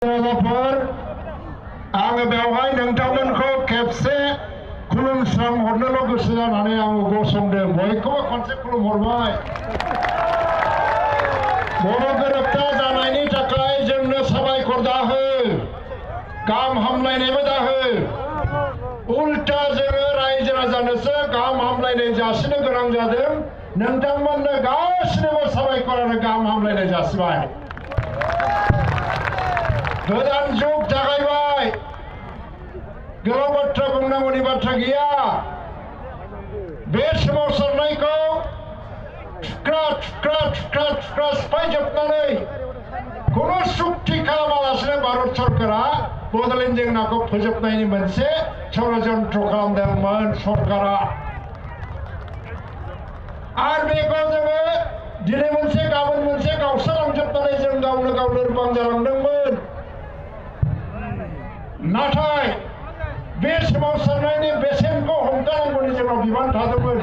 आङो बेवहाय नोंथांमोनखौ खेबसे खुलुमस्रांहरनोल' गोसो जानानै आङो गसंदों। बयखौबो खनसे खुलुमहरबाय। बर' गोरोबथा जानायनि थाखाय जोंनो साबायखर दाहो, गाहाम हामलायनायबो दाहो। उल्टा जोङो रायजो राजानोसो गाहाम हामलायनाय जासिनो गोनां जादों। नोंथांमोननो गासिनोबो साबायखर आरो गाहाम हामलायनाय जासिबाय। गोदान जुग जागायबाय। गोलाव बाथ्रा बुंनांगौनि बाथ्रा गैया। बे सोमावसारनायखौ थुख्रा थुख्रा थुख्रा थुख्रा सिफायजोबनानै खुनु सुक्ति खालामालासिनो भारत सरकारा बड'लेण्ड जेंनाखौ फोजोबनायनि मोनसे षड़यन्त्र खालामदोंमोन सरकारा। आरो बेखौ जोङो दिनै मोनसे गाबोन मोनसे गावस्रालांजोबनानै जों गावनो गाव लोरबां जालांदोंमोन। नाथाय बे सोमावसारनायनि बेसेनखौ हमथानांगौनि जोंनाव बिबान थादोंमोन।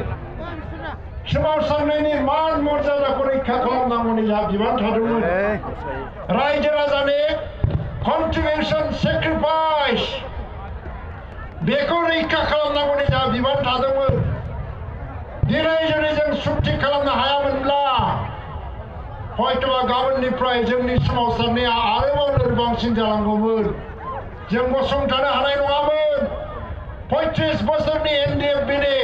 सोमावसारनायनि मान मर्यादाखौ रैखा खालामनांगौनि जोंहा बिबान थादोंमोन। रायजो राजानि कन्ट्रिबिउसन सेक्रिफाइस बेखौ रैखा खालामनांगौनि जोंहा बिबान थादोंमोन। दिनै जुदि जों सुक्ति खालामनो हायामोनब्ला हयतोबा गाबोननिफ्राय जोंनि सोमावसारनाया आरोबाव लोरबांसिन जालांगौमोन। जों गसंथानो हानाय नङामोन। 35 बोसोरनि एनडिएफबिनि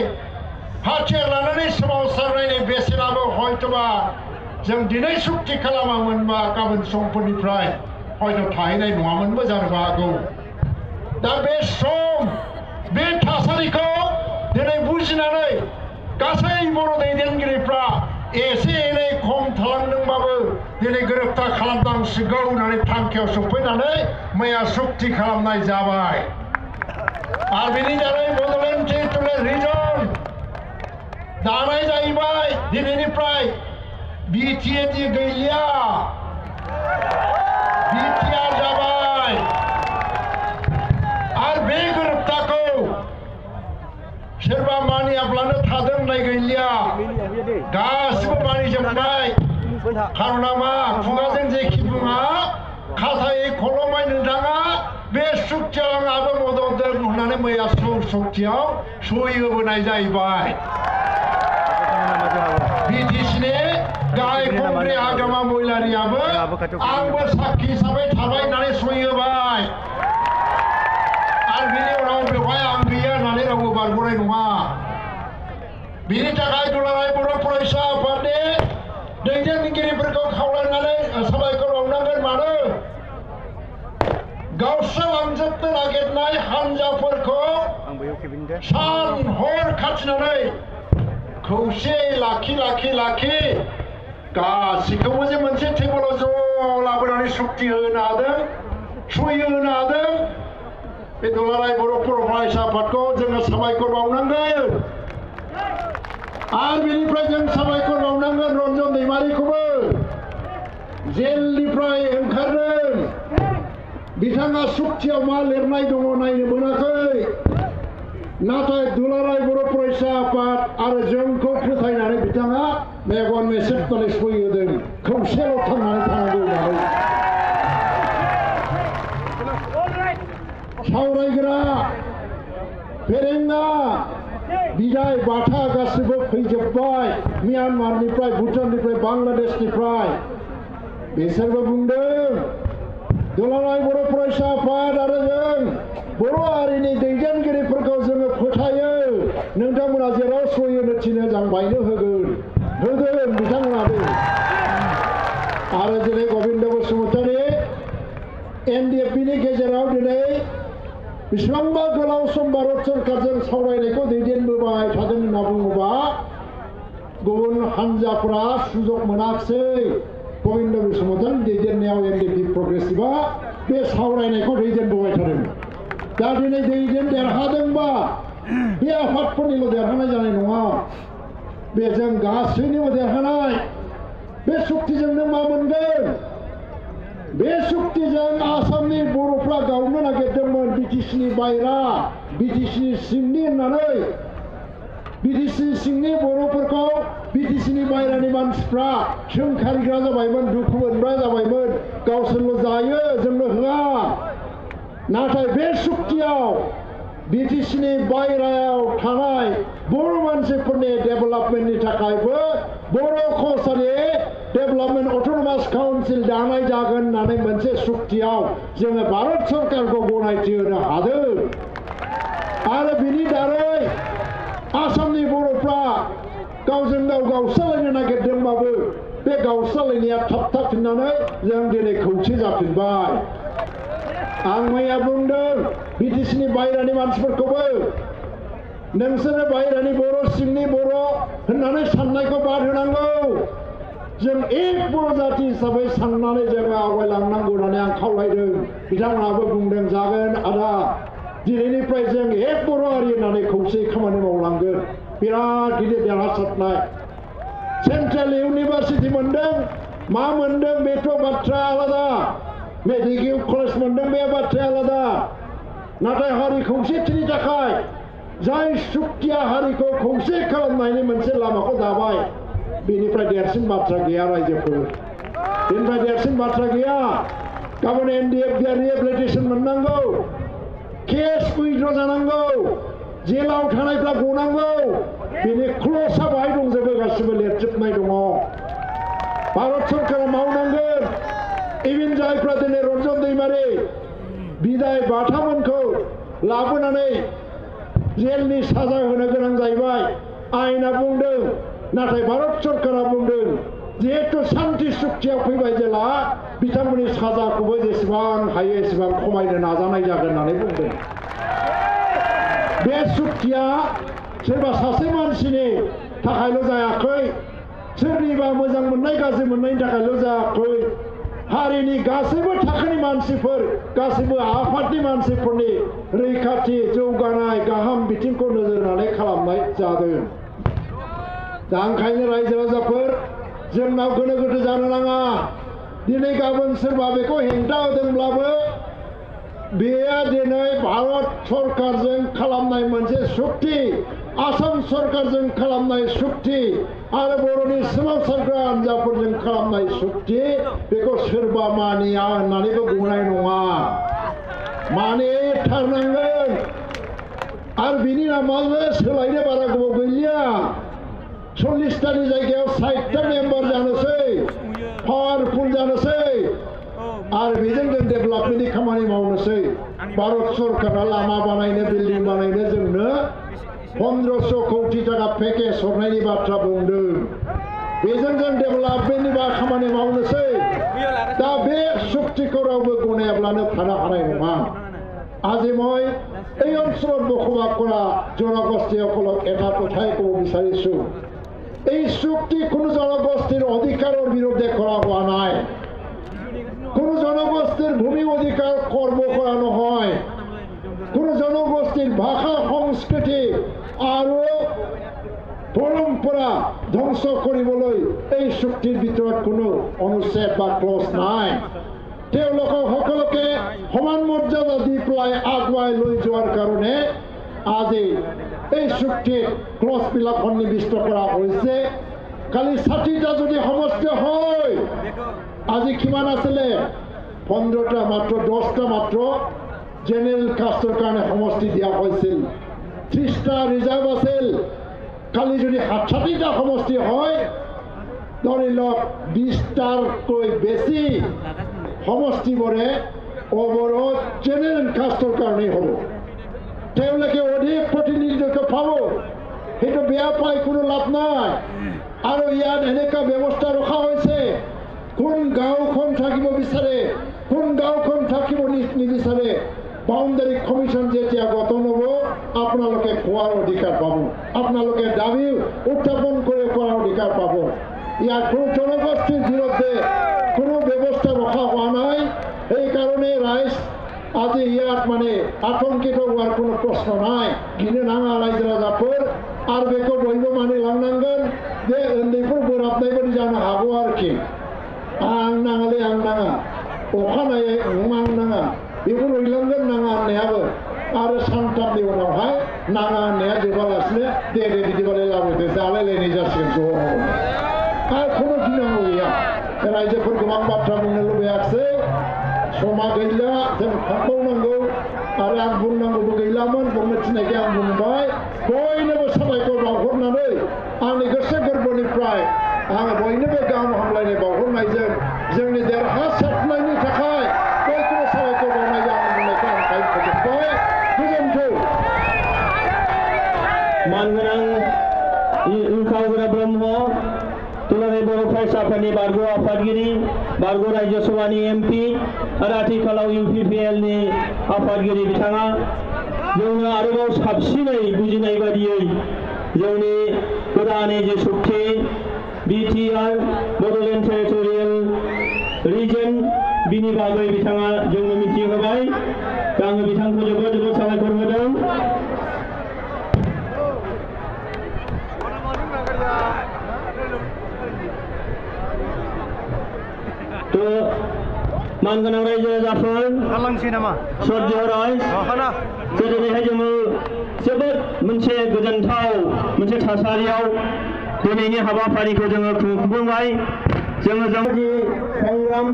हाथियार लानानै सोमावसारनायनि बेसेनाबो हयतोबा जों दिनै सुक्ति खालामामोनबा गाबोन समफोरनिफ्राय हयथ' थाहैनाय नङामोनबो जानोबो हागौ। दा बे सम बे थासारिखौ दिनै बुजिनानै गासै बर' दैदेनगिरिफ्रा एसे एनै खम थालांदोंबाबो दिनै गोरोबथा खालामनांसिगौ होननानै थांखियाव सफैनानै मैया सुक्ति खालामनाय जाबाय। आरो बेनि दारै बड'लेण्ड टेरिटरियेल रिजन दानाय जाहैबाय। दिनैनिफ्राय बिटिएडि गैलिया, बिटिआर जाबाय। आरो बे गोरोबथाखौ सोरबा मानियाब्लानो थादों होननाय गैलिया, गासिबो मानिजोबबाय। खारना मा खुगाजों जेखि बुङा खाथायै खलमै नोंथाङा बे सुक्तियाव आंहाबो मदद होदों होननानै मैया सुक्तियाव सहि होबोनाय जाहैबाय। बिटिसिनि गाहाय खमफ्रि हाग्रामा महिलारियाबो आंबो साखि हिसाबै थाबाय होननानै सहि होबाय। आरो बिनि उनाव बेवहाय आं गैया होननानै रावबो बारग'नाय नङा। बिनि थाखाय दुलाराय बर' फरायसा आफादनि दैदेनगिरिफोरखौ खावलायनानै साबायखर बावनांगोन। मानो गावस्रालांजोबनो नागिरनाय हान्जाफोरखौ सान हर खाथिनानै खौसेयै लाखि लाखि लाखि गासिखौबो जे मोनसे टेबोलाव ज' लाबोनानै सुक्ति होनो हादों, सहि होनो हादों। बे दुलाराय बर' फरायसा आफादखौ जोङो साबायखर बावनांगोन। आरो बेनिफ्राय जों साबायखर बावनांगोन रन्जन दैमारिखौबो। जेलनिफ्राय ओंखारदों, बिथाङा सुक्तियाव मा लिरनाय दङ नायनो मोनाखै। नाथाय दुलाराय बर' फरायसा आफाद आरो जोंखौ फोथायनानै बिथाङा मेगन मेसेबनानै सहि होदों, खौसेल' थांनानै थानांगौ होननानै। सावरायग्रा फेरेंगा बिदाय बाथा गासिबो फैजोब्बाय म्यानमारनिफ्राय, भुटाननिफ्राय, बांलादेशनिफ्राय। बिसोरबो बुंदों दुलाराय बर' फरायसा आफाद आरो जों बर' हारिनि दैदेनगिरिफोरखौ जोङो फोथायो। नोंथांमोना जेराव सहि होनो थिनो जों बायनो होगोन बिथांमोनाबो। आरो दिनै गबिन्द बसुमतारी एनडिएफबिनि गेजेराव दिनै बेसेबांबा गोलाव सम भारत सरकारजों सावरायनायखौ दैदेनबोबाय थादों होनना बुङोबा गुबुन हान्जाफोरा सुजुग मोनाखिसै। गबिन्द बसुमतारी दैदेननायाव एनडिएफबि प्रग्रेसिभआ बे सावरायनायखौ दैदेनबोबाय थादों। दा दिनै देरहादोंबा बे आफादफोरनिल' देरहानाय जानाय नङा, बे जों गासैनिबो देरहानाय। बे सुक्तिजोंनो मा मोनगोन? बे सुक्तिजों आसामनि बर'फ्रा गावनो नागिरदोंमोन बिटिसिनि बायरा, बिटिसिनि सिंनि होननानै। बिटिसि सिंनि बर'फोरखौ बिटिसिनि बायरानि मानसिफ्रा सोंखारिग्रा जाबायमोन, दुखु मोनग्रा जाबायमोन। गावसोरल' जायो, जोंनो होआ। नाथाय बे सुक्तियाव बिटिसिनि बायरायाव थानाय बर' मानसिफोरनि डेभेलपमेन्टनि थाखायबो बर' कसारि डेभेलपमेन्ट अट'नमास काउन्सिल दानाय जागोन होननानै मोनसे सुक्तियाव जोङो भारत सरकारखौ गनायथि होनो हादों आरो बिनि दारै आसामनि बर'फ्रा गावजों गाव गावस्रालायनो नागिरदोंबाबो बे गावस्रालायनाया थाबथाफिननानै जों दिनै खौसे जाफिनबाय आं मैया बुंदों बिटिसिनि बायरानि मानसिफोरखौबो नोंसोरो बायरानि बर' सिंनि बर' होननानै साननायखौ बाद होनांगौ जों एक बर' जाति हिसाबै साननानै जोङो आवगायलांनांगौ होननानै आं खावलायदों बिथांमोनाबो बुंदों जागोन आदा दिनैनिफ्राय जों एक बर' हारि होननानै खौसे खामानि मावलांगोन बिराद गिदिर देरहासारनाय सेन्ट्रेल इउनिभार्सिटि मोनदों मा मोनदों बेथ' बाथ्रा आलादा मेडिकेल कलेज मोनदों बे बाथ्राया आलादा नाथाय हारि खौसेथिनि थाखाय जाय सुक्तिया हारिखौ खौसे खालामनायनि मोनसे लामाखौ दाबाय बेनिफ्राय देरसिन बाथ्रा गैया रायजोफोर बेनिफ्राय देरसिन बाथ्रा गैया गाबोन एनडिएफबि रिहेबिलिटेसन मोननांगौ केस उइड्र जानांगौ जेलाव थानायफ्रा गनांगौ बेनि क्ल'सआ बाहाय दंजोबो गासिबो लिरजोबनाय दङ भारत सरकारा मावनांगोन इभिन जायफ्रा दिनै रन्जन दैमारि बिदाय बाथामोनखौ लाबोनानै जेलनि साजा होनो गोनां जाहैबाय आयेना बुंदों नाथाय भारत सरकारा बुंदों जिहेतु शान्ति सुक्तियाव फैबाय जेला बिथांमोननि साजाखौबो जेसेबां हायो एसेबां खमायनो नाजानाय जागोन होननानै बुंदों बे सुक्तिया सोरबा सासे मानसिनि थाखायल' जायाखै सोरनिबा मोजां मोननाय गाज्रि मोननायनि थाखायल' जायाखै हारिनि गासैबो थाखोनि मानसिफोर गासैबो आफादनि मानसिफोरनि रैखाथि जौगानाय गाहाम बिथिंखौ नोजोर होनानै खालामनाय जादों दा ओंखायनो रायजो राजाफोर जोंनाव गोनो गोथो जानो नाङा दिनै गाबोन सोरबा बेखौ हेंथा होदोंब्लाबो बेयो दिनै भारत सरकारजों खालामनाय मोनसे सुक्ति आसाम सरकारजों खालामनाय सुक्ति आरो बर'नि सोमावसारग्रा हान्जाफोरजों खालामनाय सुक्ति बेखौ सोरबा मानिया होननानैबो बुंनाय नङा मानिथारनांगोन आरो बिनि नामावनो सोलायनो बारा गोबाव गैलिया 40तानि जायगायाव 60ता मेम्बार जानोसै पावारफुल जानोसै आरो बेजों जों डेभेलपमेन्टनि खामानि मावनोसै भारत सरकारा लामा बानायनो बिल्डिं बानायनो जोंनो 1500 कोटी टाका पेकेज हरनायनि बाथ्रा बुंदों बेजों जों डेभेलपमेन्टनि खामानि मावनोसै दा बे सुक्तिखौ रावबो गनायाब्लानो थानो हानाय नङा আজি মই এই অঞ্চলত বসবাস কৰা জনগোষ্ঠীসকলক এটা কথাই ক'ব বিচাৰিছোঁ এই চুক্তি কোনো জনগোষ্ঠীৰ অধিকাৰৰ বিৰুদ্ধে কৰা হোৱা নাই কোনো জনগোষ্ঠীৰ ভূমি অধিকাৰ খৰ্ব কৰা নহয় কোনো জনগোষ্ঠীৰ ভাষা সংস্কৃতি আৰু পৰম্পৰা ধ্বংস কৰিবলৈ এই চুক্তিৰ ভিতৰত কোনো অনুচ্ছেদ বা ক্লজ নাই তেওঁলোকক সকলোকে সমান মৰ্যাদা দি পেলাই আগুৱাই লৈ যোৱাৰ কাৰণে আজি এই চুক্তিৰ ক্লজবিলাক সন্নিৱিষ্ট কৰা হৈছে কালি 60টা যদি সমষ্টি হয় আজি কিমান আছিলে 15টা মাত্ৰ 10টা মাত্ৰ জেনেৰেল কাষ্টৰ কাৰণে সমষ্টি দিয়া হৈছিল 30টা ৰিজাৰ্ভ আছিল কালি যদি 60টা সমষ্টি হয় ধৰি লওক 20টাতকৈ বেছি সমষ্টিবোৰে অৱৰোধ জেনেৰেল কাষ্টৰ কাৰণেই হ'ব তেওঁলোকে অধিক প্ৰতিনিধিত্ব পাব সেইটো বেয়া পাই কোনো লাভ নাই আৰু ইয়াত এনেকুৱা ব্যৱস্থা ৰখা হৈছে কোন গাঁওখন থাকিব বিচাৰে কোন গাঁওখন থাকিব নিবিচাৰে বাউণ্ডাৰী কমিশ্যন যেতিয়া গঠন হ'ব আপোনালোকে কোৱাৰ অধিকাৰ পাব আপোনালোকে দাবী উত্থাপন কৰি কোৱাৰ অধিকাৰ পাব ইয়াত কোনো জনগোষ্ঠীৰ বিৰুদ্ধে কোনো ব্যৱস্থা ৰখা হোৱা নাই সেইকাৰণে ৰাইজ আজি ইয়াত মানে আতংকিত হোৱাৰ কোনো প্ৰশ্ন নাই गिनो नाङा रायजो राजाफोर आरो बेखौ बयबो मानिलांनांगोन बे उन्दैफोर बोराबनाय बायदि जानो हागौ आरोखि आं नाङालै आं नाङा अखानायै आं नाङा बेफोर रइलांगोन नाङा होननायाबो आरो सानथामनि उनावहाय नाङा होननाया जोबालासिनो दे बिदिबालाय लाबोदो जालायलायनाय जासिगोन ज' आरो कोनो गिनांगौ गैया रायजोफोर गोबां बाथ्रा बुंनो लुबैयाखिसै समा गैला जों थांबावनांगौ आरो आं बुंनांगौबो गैलामोन बुंनो थिननायखाय आं बुंबाय बयनोबो साबायखर बावहरनानै आंनि गोसो गोरबोनिफ्राय आङो बयनोबो गाहाम हामलायनाय बावहरनायजों जोंनि देरहासारनायनि थाखाय बयखौबो साबायखर बावनाय आं बुंनायखौ आं टाइम फोजोबबाय गोजोन्थों। मानगोनां इंखावग्रा ब्रह्म दुलाराय बर' फरायसा आफादनि बारग' आफादगिरि बारग' रायजो सभानि एमपि आरो आथिखालाव इउपिपिएलनि आफादगिरि बिथाङा जोंनो आरोबाव साबसिनै बुजिनाय बादियै जोंनि गोदानै जे सुक्ति बिटिआर बड'लेण्ड टेरिटरियेल रिजन बिनि बागै बिथाङा जोंनो मिथिहोबाय। आङो बिथांखौ जोबोद जोबोद साबायखर होदों। मानगोनां रायजो राजाफोर श्रद्धेय रायज दिनैहाय जोङो जोबोद मोनसे गोजोनथाव मोनसे थासारियाव दिनैनि हाबाफारिखौ जोङो खुंफुंबाय। जोङो जोंनि সংগ্ৰাম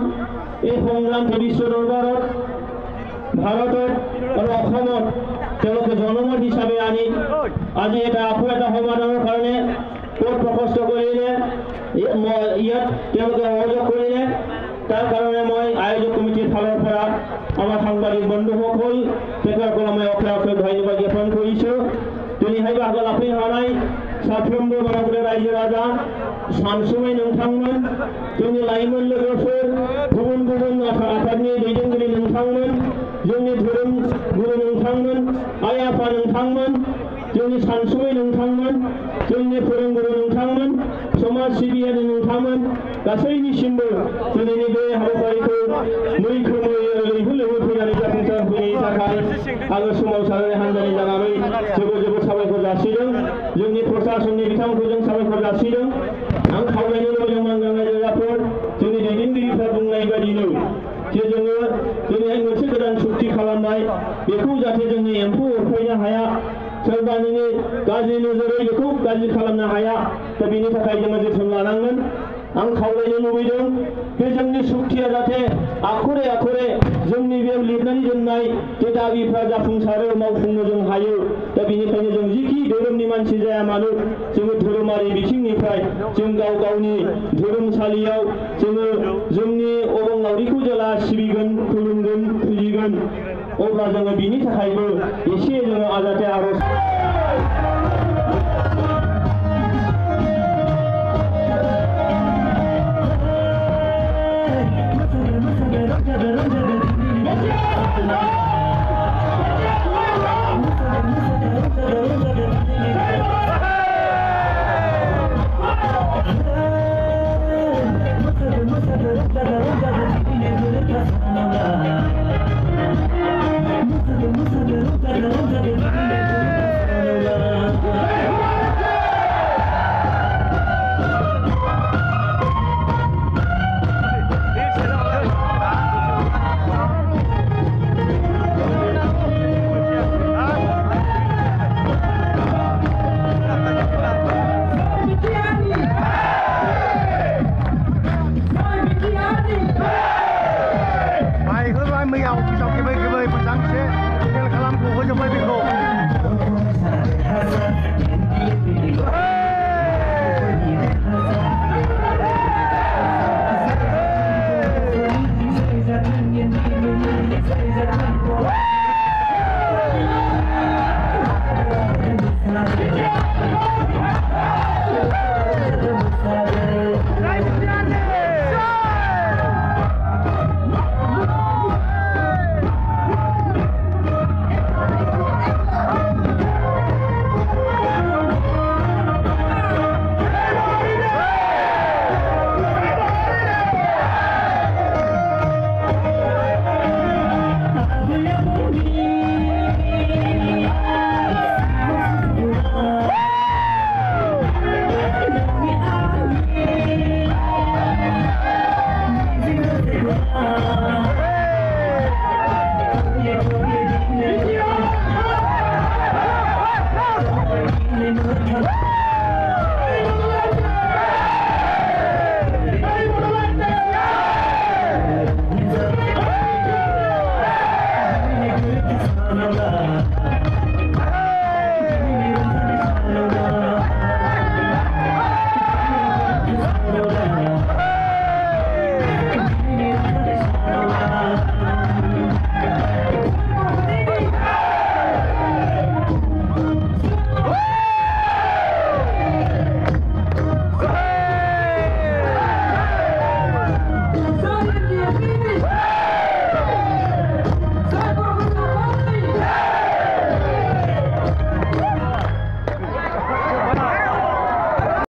এই সংগ্ৰামটো বিশ্ব দৰবাৰত ভাৰতত আৰু অসমত তেওঁলোকে জনমত হিচাপে আনি আজি এটা সমাধানৰ কাৰণে পথ প্ৰশস্ত কৰিলে ইয়াত তেওঁলোকে সহযোগ কৰিলে। তাৰ কাৰণে মই আয়োজক কমিটিৰ ফালৰ পৰা আমাৰ সাংবাদিক বন্ধুসকল তেখেতসকলক মই অশেষ ধন্যবাদ জ্ঞাপন কৰিছোঁ। दिनैहाय बाहागो लाफैनो हानाय साफ्रोमबो भारतनि रायजो राजा सानसुमै नोंथांमोन जोंनि लाइमोन लोगोफोर गुबुन गुबुन आफादनि दैदेनगिरि नोंथांमोन जोंनि धोरोम गुरु नोंथांमोन आइ आफा नोंथांमोन जोंनि सानसुमै नोंथांमोन जोंनि फोरोंगुरु नोंथांमोन समाज सिबियारि नोंथांमोन गासैनिसिमबो दिनैनि बे हाबाफारिखौ मैखोमै लैहोर लैहोर फैनानै जाफुंसार होनायनि थाखाय आङो सोमावसारनाय हान्जानि जानानै जोबोद जोबोद साबायखर जासिदों। जोंनि प्रशासननि बिथांमोनखौ जों साबायखर जासिदों। आं खावलायनो लुबैदों मानगोनां रायजोफोर जोंनि दैदेनगिरिफ्रा बुंनाय बायदिनो जे जोङो दिनैहाय मोनसे गोदान सुक्ति खालामनाय बेखौ जाहाथे जोंनि एम्फौ अरफायनो हाया सोरबा नोंनि गाज्रि नोजोरै बेखौ गाज्रि खालामनो हाया दा बेनि थाखाय जोङो जोथोन लानांगोन। आं खावलायनो लुबैदों बे जोंनि सुक्तिया जाहाथे आखरे आखरे जोंनि बे लिरनानै दोननाय जे दाबिफ्रा जाफुंसारो मावफुंनो जों हायो। दा बेनिखायनो जों जिखि धोरोमनि मानसि जाया मानो जोङो धोरोमारि बिथिंनिफ्राय जों गाव गावनि धोरोमसालियाव जोङो जोंनि अबंलावरिखौ जेला सिबिगोन खुलुमगोन फुजिगोन अब्ला जोङो बिनि थाखायबो एसे जोङो आजाथे आरज